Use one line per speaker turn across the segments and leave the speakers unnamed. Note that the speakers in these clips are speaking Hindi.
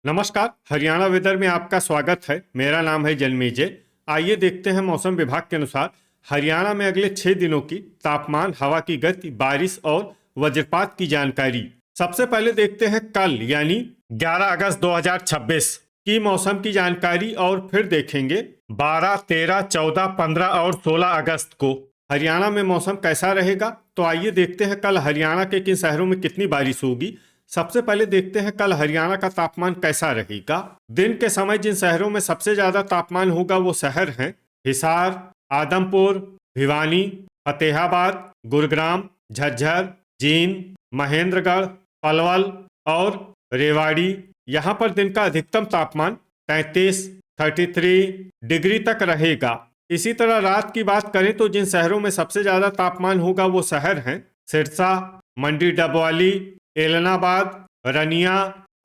नमस्कार। हरियाणा वेदर में आपका स्वागत है। मेरा नाम है जन्मेजय। आइए देखते हैं मौसम विभाग के अनुसार हरियाणा में अगले 6 दिनों की तापमान, हवा की गति, बारिश और वज्रपात की जानकारी। सबसे पहले देखते हैं कल यानी 11 अगस्त 2026 की मौसम की जानकारी और फिर देखेंगे 12, 13, 14, 15 और 16 अगस्त को हरियाणा में मौसम कैसा रहेगा। तो आइए देखते हैं कल हरियाणा के किन शहरों में कितनी बारिश होगी। सबसे पहले देखते हैं कल हरियाणा का तापमान कैसा रहेगा। दिन के समय जिन शहरों में सबसे ज्यादा तापमान होगा वो शहर हैं हिसार, आदमपुर, भिवानी, फतेहाबाद, गुरुग्राम, झज्जर, जींद, महेंद्रगढ़, पलवल और रेवाड़ी। यहाँ पर दिन का अधिकतम तापमान 33 डिग्री तक रहेगा। इसी तरह रात की बात करें तो जिन शहरों में सबसे ज्यादा तापमान होगा वो शहर हैं सिरसा, मंडी डबवाली, एलनाबाद, रनिया,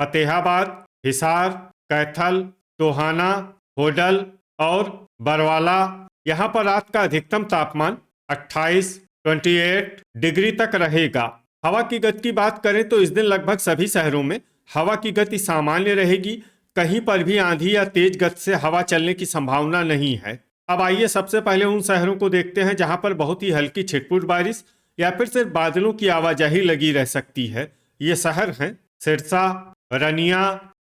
फतेहाबाद, हिसार, कैथल, टोहाना, होडल और बरवाला। यहाँ पर रात का अधिकतम तापमान 28 डिग्री तक रहेगा। हवा की गति की बात करें तो इस दिन लगभग सभी शहरों में हवा की गति सामान्य रहेगी। कहीं पर भी आंधी या तेज गति से हवा चलने की संभावना नहीं है। अब आइए सबसे पहले उन शहरों को देखते हैं जहां पर बहुत ही हल्की छिटपुट बारिश या फिर सिर्फ बादलों की आवाजाही लगी रह सकती है। ये शहर हैं सिरसा, रनिया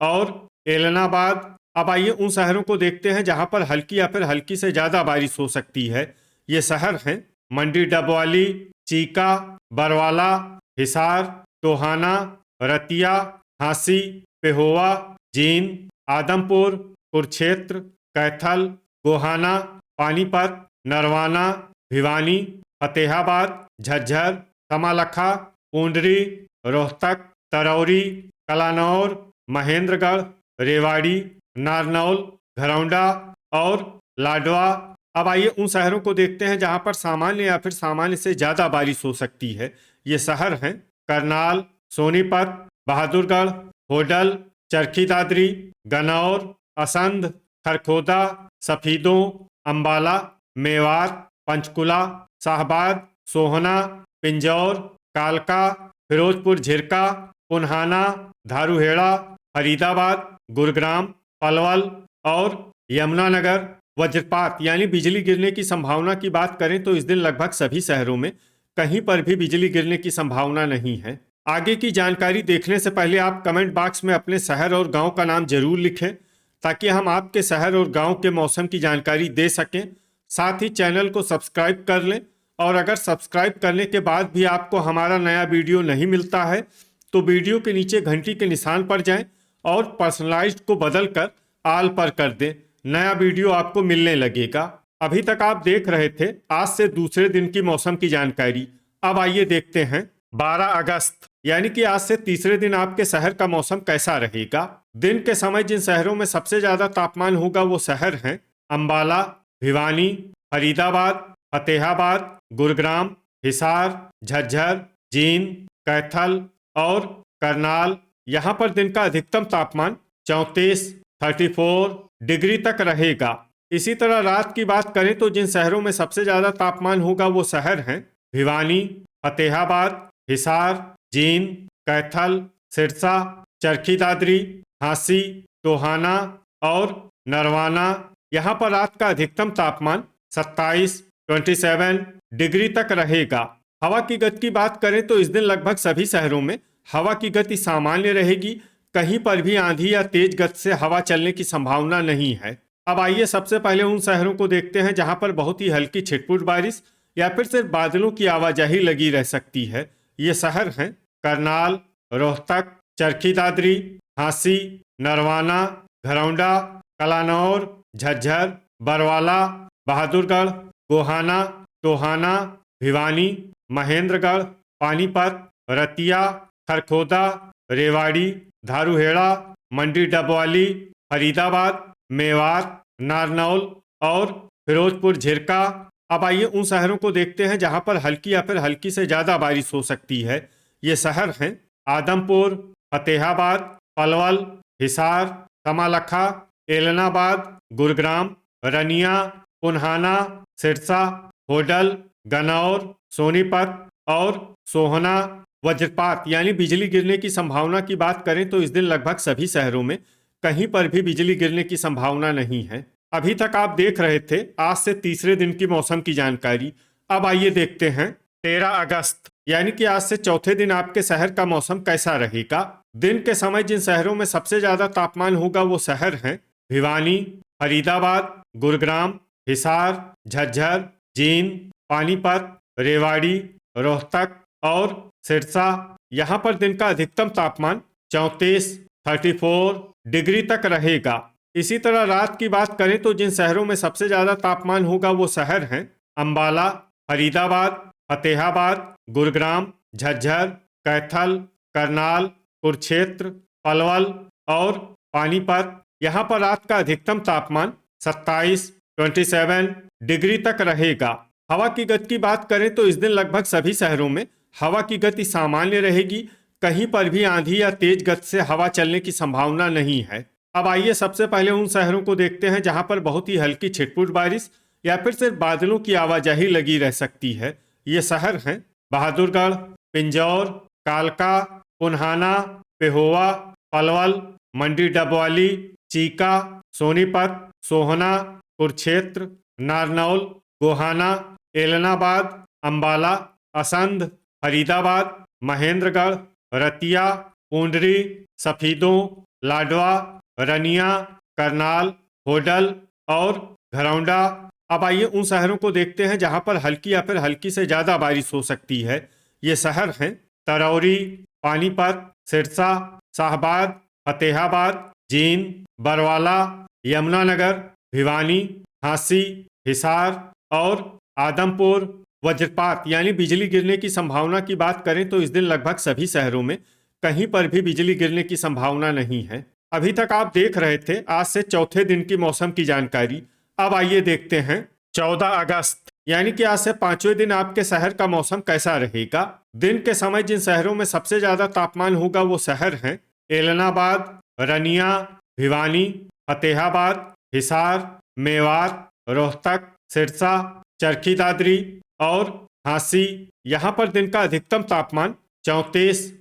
और एलनाबाद। अब आइए उन शहरों को देखते हैं जहां पर हल्की या फिर हल्की से ज्यादा बारिश हो सकती है। ये शहर हैं मंडी डबवाली, चीका, बरवाला, हिसार, टोहाना, रतिया, हांसी, पेहोवा, जींद, आदमपुर, कुरुक्षेत्र, कैथल, गोहाना, पानीपत, नरवाना, भिवानी, फतेहाबाद, झज्जर, समालखा, पूंडरी, रोहतक, तरौरी, कलानौर, महेंद्रगढ़, रेवाड़ी, नारनौल, घरौंडा और लाडवा। अब आइए उन शहरों को देखते हैं जहां पर सामान्य या फिर सामान्य से ज्यादा बारिश हो सकती है। ये शहर हैं करनाल, सोनीपत, बहादुरगढ़, होडल, चरखी दादरी, गन्नौर, असंध, खरखोदा, सफीदों, अंबाला, मेवात, पंचकुला, शाहबाद, सोहना, पिंजौर, कालका, फिरोजपुर झिरका, पुन्हाना, धारूहेड़ा, फरीदाबाद, गुरुग्राम, पलवल और यमुनानगर। वज्रपात यानी बिजली गिरने की संभावना की बात करें तो इस दिन लगभग सभी शहरों में कहीं पर भी बिजली गिरने की संभावना नहीं है। आगे की जानकारी देखने से पहले आप कमेंट बॉक्स में अपने शहर और गांव का नाम जरूर लिखें ताकि हम आपके शहर और गांव के मौसम की जानकारी दे सकें। साथ ही चैनल को सब्सक्राइब कर लें और अगर सब्सक्राइब करने के बाद भी आपको हमारा नया वीडियो नहीं मिलता है तो वीडियो के नीचे घंटी के निशान पर जाएं और पर्सनलाइज्ड को बदलकर आल पर कर दें। नया वीडियो आपको मिलने लगेगा। अभी तक आप देख रहे थे आज से दूसरे दिन की मौसम की जानकारी। अब आइए देखते हैं 12 अगस्त यानी कि आज से तीसरे दिन आपके शहर का मौसम कैसा रहेगा। दिन के समय जिन शहरों में सबसे ज्यादा तापमान होगा वो शहर हैं अंबाला, भिवानी, फरीदाबाद, फतेहाबाद, गुरुग्राम, हिसार, झज्जर, जींद, कैथल और करनाल। यहाँ पर दिन का अधिकतम तापमान 34 डिग्री तक रहेगा। इसी तरह रात की बात करें तो जिन शहरों में सबसे ज्यादा तापमान होगा वो शहर हैं भिवानी, फतेहाबाद, हिसार, जींद, कैथल, सिरसा, चरखी दादरी, हांसी, टोहाना और नरवाना। यहाँ पर रात का अधिकतम तापमान 27 डिग्री तक रहेगा। हवा की गति की बात करें तो इस दिन लगभग सभी शहरों में हवा की गति सामान्य रहेगी। कहीं पर भी आंधी या तेज गति से हवा चलने की संभावना नहीं है। अब आइए सबसे पहले उन शहरों को देखते हैं जहां पर बहुत ही हल्की छिटपुट बारिश या फिर सिर्फ बादलों की आवाजाही लगी रह सकती है। ये शहर हैं करनाल, रोहतक, चरखी दादरी, हांसी, नरवाना, घरौंडा, कलानौर, झज्जर, बरवाला, बहादुरगढ़, गोहाना, टोहाना, भिवानी, महेंद्रगढ़, पानीपत, रतिया, खरखोदा, रेवाड़ी, धारूहेड़ा, मंडी डबवाली, फरीदाबाद, मेवात, नारनौल और फिरोजपुर झिरका। अब आइए उन शहरों को देखते हैं जहां पर हल्की या फिर हल्की से ज्यादा बारिश हो सकती है। ये शहर हैं आदमपुर, फतेहाबाद, पलवल, हिसार, समालखा, एलनाबाद, गुरुग्राम, रनिया, पुन्हाना, सिरसा, होडल, गन्नौर, सोनीपत और सोहना, वज्रपात यानी बिजली गिरने की संभावना की बात करें तो इस दिन लगभग सभी शहरों में कहीं पर भी बिजली गिरने की संभावना नहीं है। अभी तक आप देख रहे थे आज से तीसरे दिन की मौसम की जानकारी। अब आइए देखते हैं 13 अगस्त यानी कि आज से चौथे दिन आपके शहर का मौसम कैसा रहेगा। दिन के समय जिन शहरों में सबसे ज्यादा तापमान होगा वो शहर हैं भिवानी, फरीदाबाद, गुरुग्राम, हिसार, झज्जर, जींद, पानीपत, रेवाड़ी, रोहतक और सिरसा। यहाँ पर दिन का अधिकतम तापमान 34 डिग्री तक रहेगा। इसी तरह रात की बात करें तो जिन शहरों में सबसे ज्यादा तापमान होगा वो शहर हैं अंबाला, फरीदाबाद, फतेहाबाद, गुरुग्राम, झज्जर, कैथल, करनाल, कुरुक्षेत्र, पलवल और पानीपत। यहाँ पर रात का अधिकतम तापमान 27 डिग्री तक रहेगा। हवा की गति की बात करें तो इस दिन लगभग सभी शहरों में हवा की गति सामान्य रहेगी। कहीं पर भी आंधी या तेज गति से हवा चलने की संभावना नहीं है। अब आइए सबसे पहले उन शहरों को देखते हैं जहां पर बहुत ही हल्की छिटपुट बारिश या फिर सिर्फ बादलों की आवाजाही लगी रह सकती है। ये शहर हैं बहादुरगढ़, पिंजौर, कालका, पुन्हाना, पेहोवा, पलवल, मंडी डबवाली, चीका, सोनीपत, सोहना, कुरुक्षेत्र, नारनौल, गोहाना, एलनाबाद, अंबाला, असंध, फरीदाबाद, महेंद्रगढ़, रतिया, पूंडरी, सफीदों, लाडवा, रनिया, करनाल, होडल और घरौंडा। अब आइए उन शहरों को देखते हैं जहां पर हल्की या फिर हल्की से ज्यादा बारिश हो सकती है। ये शहर हैं तरौरी, पानीपत, सिरसा, शाहबाद, फतेहाबाद, जींद, बरवाला, यमुनानगर, भिवानी, झांसी, हिसार और आदमपुर। वज्रपात यानी बिजली गिरने की संभावना की बात करें तो इस दिन लगभग सभी शहरों में कहीं पर भी बिजली गिरने की संभावना नहीं है। अभी तक आप देख रहे थे आज से चौथे दिन की मौसम की जानकारी। अब आइए देखते हैं 14 अगस्त यानी कि आज से पांचवें दिन आपके शहर का मौसम कैसा रहेगा। दिन के समय जिन शहरों में सबसे ज्यादा तापमान होगा वो शहर हैं एलनाबाद, रनिया, भिवानी, फतेहाबाद, हिसार, मेवात, रोहतक, सिरसा, चरखी दादरी और झांसी। यहाँ पर दिन का अधिकतम तापमान 34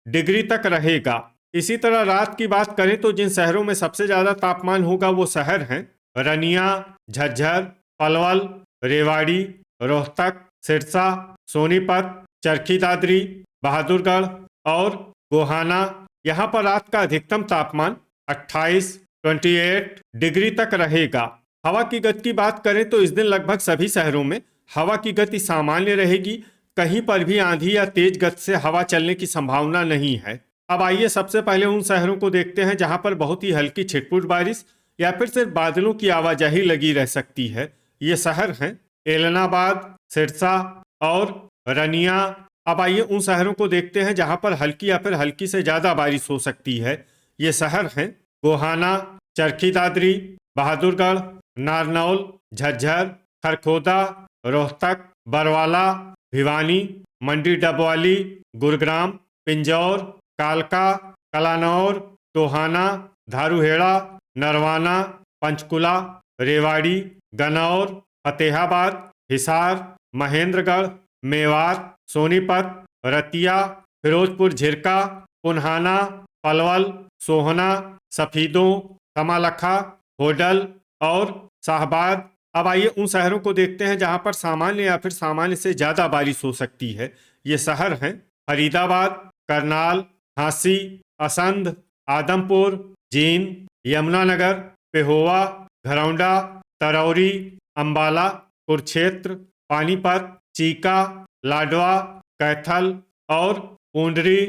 डिग्री तक रहेगा। इसी तरह रात की बात करें तो जिन शहरों में सबसे ज्यादा तापमान होगा वो शहर हैं रनिया, झज्जर, पलवल, रेवाड़ी, रोहतक, सिरसा, सोनीपत, चरखी दादरी, बहादुरगढ़ और गोहाना। यहाँ पर रात का अधिकतम तापमान 28 डिग्री तक रहेगा। हवा की गति की बात करें तो इस दिन लगभग सभी शहरों में हवा की गति सामान्य रहेगी। कहीं पर भी आंधी या तेज गति से हवा चलने की संभावना नहीं है। अब आइए सबसे पहले उन शहरों को देखते हैं जहां पर बहुत ही हल्की छिटपुट बारिश या फिर सिर्फ बादलों की आवाजाही लगी रह सकती है। ये शहर हैं एलनाबाद, सिरसा और रनिया। अब आइए उन शहरों को देखते हैं जहां पर हल्की या फिर हल्की से ज्यादा बारिश हो सकती है। ये शहर हैं गोहाना, चरखी दादरी, बहादुरगढ़, नारनौल, झज्जर, खरखोदा, रोहतक, बरवाला, भिवानी, मंडी डबवाली, गुरुग्राम, पिंजौर, कालका, कलानौर, टोहाना, धारूहेड़ा, नरवाना, पंचकुला, रेवाड़ी, गनौर, फतेहाबाद, हिसार, महेंद्रगढ़, मेवात, सोनीपत, रतिया, फिरोजपुर झिरका, पुन्हाना, पलवल, सोहना, सफीदों, कमालखा, होडल और शाहबाद। अब आइए उन शहरों को देखते हैं जहां पर सामान्य या फिर सामान्य से ज्यादा बारिश हो सकती है। ये शहर हैं फरीदाबाद, करनाल, झांसी, असंध, आदमपुर, जींद, यमुनानगर, पेहोवा, घरौंडा, तरौरी, अंबाला, कुरुक्षेत्र, पानीपत, चीका, लाडवा, कैथल और पूंडरी।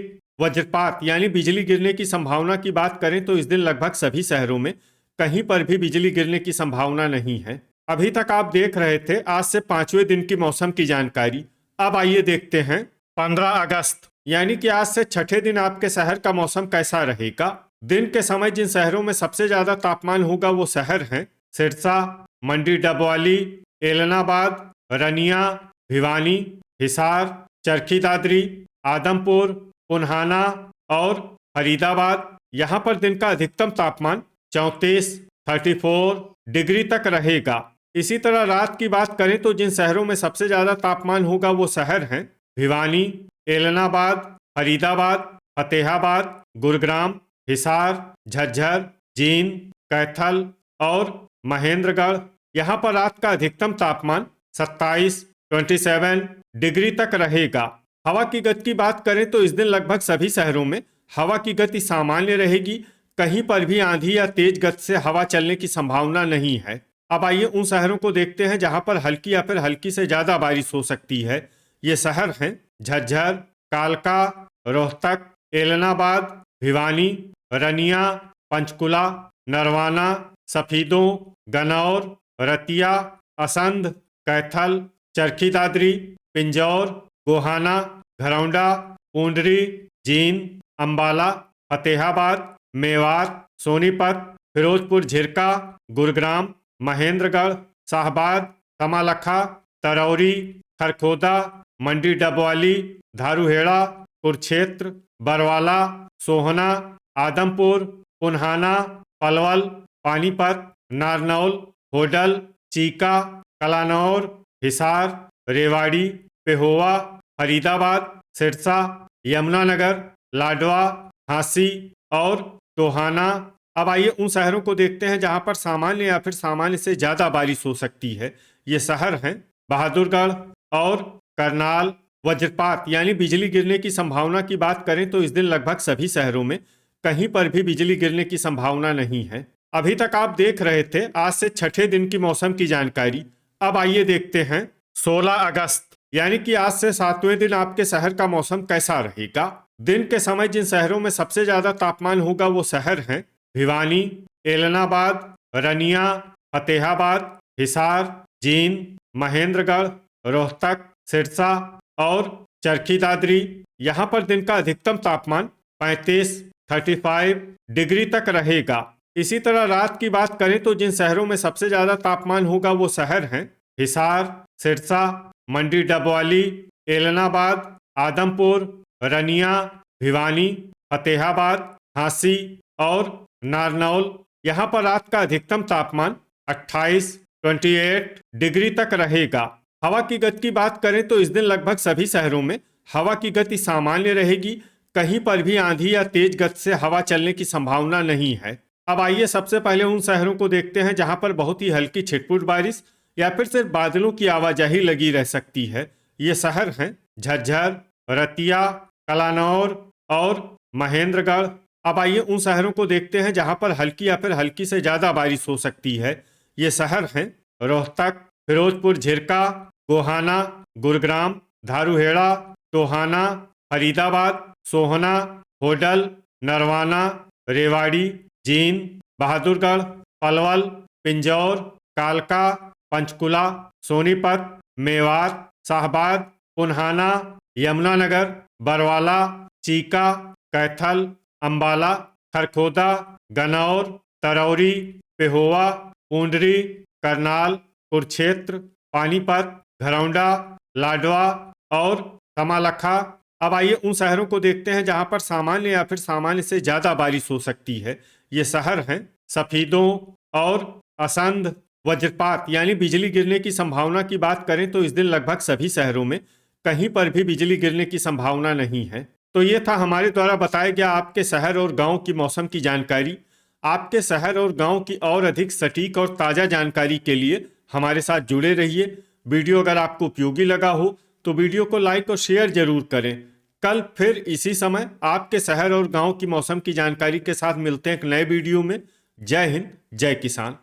वज्रपात यानी बिजली गिरने की संभावना की बात करें तो इस दिन लगभग सभी शहरों में कहीं पर भी बिजली गिरने की संभावना नहीं है। अभी तक आप देख रहे थे आज से पांचवें दिन की मौसम की जानकारी। अब आइए देखते हैं 15 अगस्त यानी कि आज से छठे दिन आपके शहर का मौसम कैसा रहेगा। दिन के समय जिन शहरों में सबसे ज्यादा तापमान होगा वो शहर हैं सिरसा, मंडी डबवाली, एलनाबाद, रनिया, भिवानी, हिसार, चरखी दादरी, आदमपुर, पुन्हाना और फरीदाबाद। यहाँ पर दिन का अधिकतम तापमान 34 डिग्री तक रहेगा। इसी तरह रात की बात करें तो जिन शहरों में सबसे ज्यादा तापमान होगा वो शहर हैं भिवानी, एलनाबाद, फरीदाबाद, फतेहाबाद, गुरुग्राम, हिसार, झज्जर, जींद, कैथल और महेंद्रगढ़। यहाँ पर रात का अधिकतम तापमान 27 डिग्री तक रहेगा। हवा की गति की बात करें तो इस दिन लगभग सभी शहरों में हवा की गति सामान्य रहेगी। कहीं पर भी आंधी या तेज गति से हवा चलने की संभावना नहीं है। अब आइए उन शहरों को देखते हैं जहां पर हल्की या फिर हल्की से ज्यादा बारिश हो सकती है। ये शहर हैं झज्जर, कालका, रोहतक, एलनाबाद, भिवानी, रनिया, पंचकुला, नरवाना, सफीदों, गन्नौर, रतिया, असंध, कैथल, चरखी दादरी, पिंजौर, गोहाना, घरौंडा, पूंडरी, जींद, अंबाला, फतेहाबाद, मेवात, सोनीपत, फिरोजपुर झिरका, गुरुग्राम, महेंद्रगढ़, शाहबाद, तमालखा, तरौरी, खरखोदा, मंडी डबवाली, धारूहेड़ा, कुरुक्षेत्र, बरवाला, सोहना, आदमपुर, पुन्हाना, पलवल, पानीपत, नारनौल, होडल, चीका, कलानौर, हिसार, रेवाड़ी, पेहोवा, फरीदाबाद, सिरसा, यमुनानगर, लाडवा, झांसी और टोहाना। अब आइए उन शहरों को देखते हैं जहां पर सामान्य या फिर सामान्य से ज्यादा बारिश हो सकती है। ये शहर हैं बहादुरगढ़ और करनाल। वज्रपात यानी बिजली गिरने की संभावना की बात करें तो इस दिन लगभग सभी शहरों में कहीं पर भी बिजली गिरने की संभावना नहीं है। अभी तक आप देख रहे थे आज से छठे दिन की मौसम की जानकारी। अब आइए देखते हैं 16 अगस्त यानी कि आज से 7वें दिन आपके शहर का मौसम कैसा रहेगा। दिन के समय जिन शहरों में सबसे ज्यादा तापमान होगा वो शहर हैं भिवानी, एलनाबाद, रनिया, फतेहाबाद, हिसार, जींद, महेंद्रगढ़, रोहतक, सिरसा और चरखी दादरी। यहाँ पर दिन का अधिकतम तापमान 35 डिग्री तक रहेगा। इसी तरह रात की बात करें तो जिन शहरों में सबसे ज्यादा तापमान होगा वो शहर हैं हिसार, सिरसा, मंडी डबवाली, एलनाबाद, आदमपुर, रनिया, भिवानी, फतेहाबाद, झांसी और नारनौल। यहाँ पर रात का अधिकतम तापमान 28 डिग्री तक रहेगा। हवा की गति की बात करें तो इस दिन लगभग सभी शहरों में हवा की गति सामान्य रहेगी। कहीं पर भी आंधी या तेज गति से हवा चलने की संभावना नहीं है। अब आइए सबसे पहले उन शहरों को देखते हैं जहां पर बहुत ही हल्की छिटपुट बारिश या फिर सिर्फ बादलों की आवाजाही लगी रह सकती है। ये शहर हैं झज्जर, रतिया, कलानौर और महेंद्रगढ़। अब आइए उन शहरों को देखते हैं जहां पर हल्की या फिर हल्की से ज्यादा बारिश हो सकती है। ये शहर हैं रोहतक, फिरोजपुर झिरका, गोहाना, गुरुग्राम, धारूहेड़ा, टोहाना, फरीदाबाद, सोहना, होडल, नरवाना, रेवाड़ी, जींद, बहादुरगढ़, पलवल, पिंजौर, कालका, पंचकुला, सोनीपत, मेवात, शाहबाद, पुन्हाना, यमुनानगर, बरवाला, चीका, कैथल, अंबाला, खरखोदा, गन्नौर, तरौरी, पेहोवा, पूंडरी, करनाल, कुरुक्षेत्र, पानीपत, घरौंडा, लाडवा और तमालखा। अब आइए उन शहरों को देखते हैं जहां पर सामान्य या फिर सामान्य से ज्यादा बारिश हो सकती है। ये शहर हैं सफीदों और असंध। वज्रपात यानी बिजली गिरने की संभावना की बात करें तो इस दिन लगभग सभी शहरों में कहीं पर भी बिजली गिरने की संभावना नहीं है। तो ये था हमारे द्वारा बताया गया आपके शहर और गांव की मौसम की जानकारी। आपके शहर और गांव की और अधिक सटीक और ताज़ा जानकारी के लिए हमारे साथ जुड़े रहिए। वीडियो अगर आपको उपयोगी लगा हो तो वीडियो को लाइक और शेयर जरूर करें। कल फिर इसी समय आपके शहर और गांव की मौसम की जानकारी के साथ मिलते हैं एक नए वीडियो में। जय हिंद, जय किसान।